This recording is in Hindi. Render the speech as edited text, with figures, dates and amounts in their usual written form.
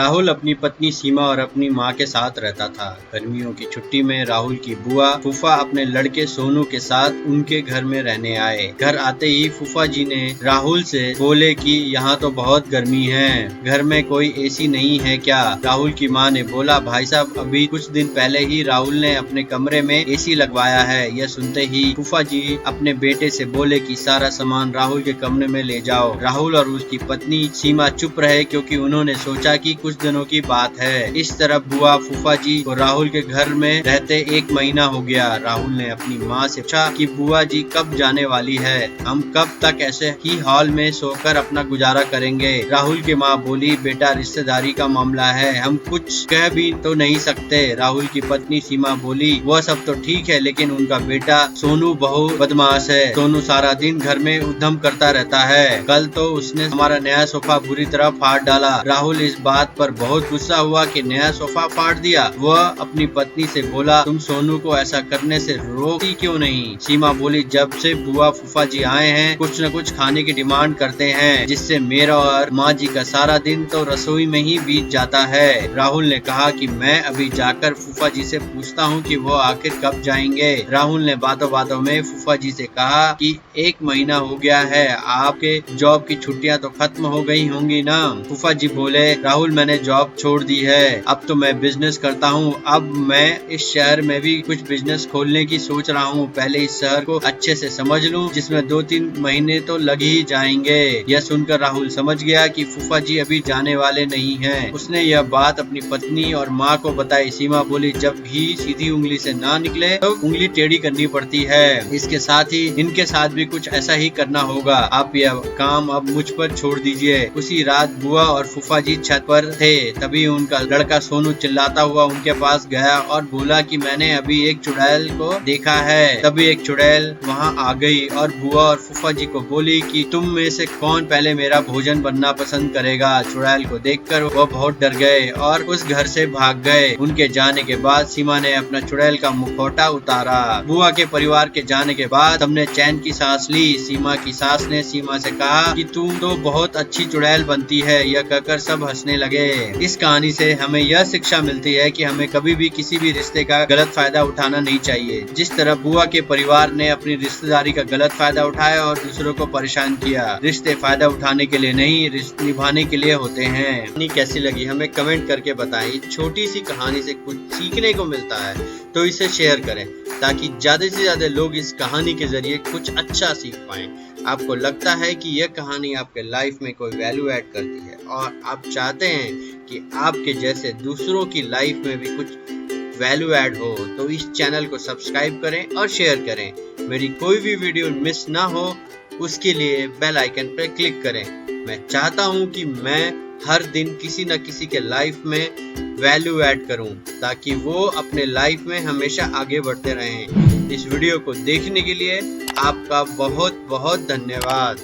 राहुल अपनी पत्नी सीमा और अपनी माँ के साथ रहता था। गर्मियों की छुट्टी में राहुल की बुआ फूफा अपने लड़के सोनू के साथ उनके घर में रहने आए। घर आते ही फूफा जी ने राहुल से बोले कि यहाँ तो बहुत गर्मी है, घर में कोई एसी नहीं है क्या? राहुल की माँ ने बोला, भाई साहब अभी कुछ दिन पहले ही राहुल ने अपने कमरे में एसी लगवाया है। यह सुनते ही फूफा जी अपने बेटे से बोले कि सारा सामान राहुल के कमरे में ले जाओ। राहुल और उसकी पत्नी सीमा चुप रहे क्योंकि उन्होंने सोचा कि कुछ दिनों की बात है। इस तरफ बुआ फूफा जी को राहुल के घर में रहते 1 महीना हो गया। राहुल ने अपनी माँ से पूछा कि बुआ जी कब जाने वाली है, हम कब तक ऐसे ही हॉल में सोकर अपना गुजारा करेंगे? राहुल की माँ बोली, बेटा रिश्तेदारी का मामला है, हम कुछ कह भी तो नहीं सकते। राहुल की पत्नी सीमा बोली, वह सब तो ठीक है लेकिन उनका बेटा सोनू बहुत बदमाश है। सोनू सारा दिन घर में उद्यम करता रहता है, कल तो उसने हमारा नया सोफा बुरी तरह फाड़ डाला। राहुल इस बात पर बहुत गुस्सा हुआ कि नया सोफा फाड़ दिया। वह अपनी पत्नी से बोला, तुम सोनू को ऐसा करने से रोकती क्यों नहीं? सीमा बोली, जब से बुआ फूफा जी आए हैं कुछ न कुछ खाने की डिमांड करते हैं, जिससे मेरा और माँ जी का सारा दिन तो रसोई में ही बीत जाता है। राहुल ने कहा कि मैं अभी जाकर फूफा जी से पूछता हूँ कि वो आखिर कब जाएंगे। राहुल ने बातों बातों में फूफा जी से कहा कि 1 महीना हो गया है, आपके जॉब की छुट्टियाँ तो खत्म हो गई होंगी ना? फूफा जी बोले, राहुल मैंने जॉब छोड़ दी है, अब तो मैं बिजनेस करता हूँ। अब मैं इस शहर में भी कुछ बिजनेस खोलने की सोच रहा हूँ। पहले इस शहर को अच्छे से समझ लूँ, जिसमें 2-3 महीने तो लग ही जाएंगे। यह सुनकर राहुल समझ गया कि फूफा जी अभी जाने वाले नहीं हैं। उसने यह बात अपनी पत्नी और माँ को बताई। सीमा बोली, जब घी सीधी उंगली से ना निकले तो उंगली टेढ़ी करनी पड़ती है, इसके साथ ही इनके साथ भी कुछ ऐसा ही करना होगा। आप यह काम अब मुझ पर छोड़ दीजिए। उसी रात बुआ और फूफा जी छत पर थे, तभी उनका लड़का सोनू चिल्लाता हुआ उनके पास गया और बोला कि मैंने अभी एक चुड़ैल को देखा है। तभी एक चुड़ैल वहाँ आ गई और बुआ और फूफा जी को बोली कि तुम में से कौन पहले मेरा भोजन बनना पसंद करेगा? चुड़ैल को देखकर वो बहुत डर गए और उस घर से भाग गए। उनके जाने के बाद सीमा ने अपना चुड़ैल का मुखौटा उतारा। बुआ के परिवार के जाने के बाद हमने चैन की सांस ली। सीमा की सास ने सीमा से कहा कि तुम तो बहुत अच्छी चुड़ैल बनती है। यह कहकर सब हंसने लगे। इस कहानी से हमें यह शिक्षा मिलती है कि हमें कभी भी किसी भी रिश्ते का गलत फायदा उठाना नहीं चाहिए। जिस तरह बुआ के परिवार ने अपनी रिश्तेदारी का गलत फायदा उठाया और दूसरों को परेशान किया। रिश्ते फायदा उठाने के लिए नहीं, रिश्ते निभाने के लिए होते हैं। कहानी कैसी लगी हमें कमेंट करके बताएं। छोटी सी कहानी से कुछ सीखने को मिलता है तो इसे शेयर करें ताकि ज्यादा से ज्यादा लोग इस कहानी के जरिए कुछ अच्छा सीख पाएं। आपको लगता है कि यह कहानी आपके लाइफ में कोई वैल्यू ऐड करती है और आप चाहते हैं कि आपके जैसे दूसरों की लाइफ में भी कुछ वैल्यू ऐड हो, तो इस चैनल को सब्सक्राइब करें और शेयर करें। मेरी कोई भी वीडियो मिस ना हो उसके लिए बेल आइकन पर क्लिक करें। मैं चाहता हूं कि मैं हर दिन किसी न किसी के लाइफ में वैल्यू ऐड करूं ताकि वो अपने लाइफ में हमेशा आगे बढ़ते रहें। इस वीडियो को देखने के लिए आपका बहुत बहुत धन्यवाद।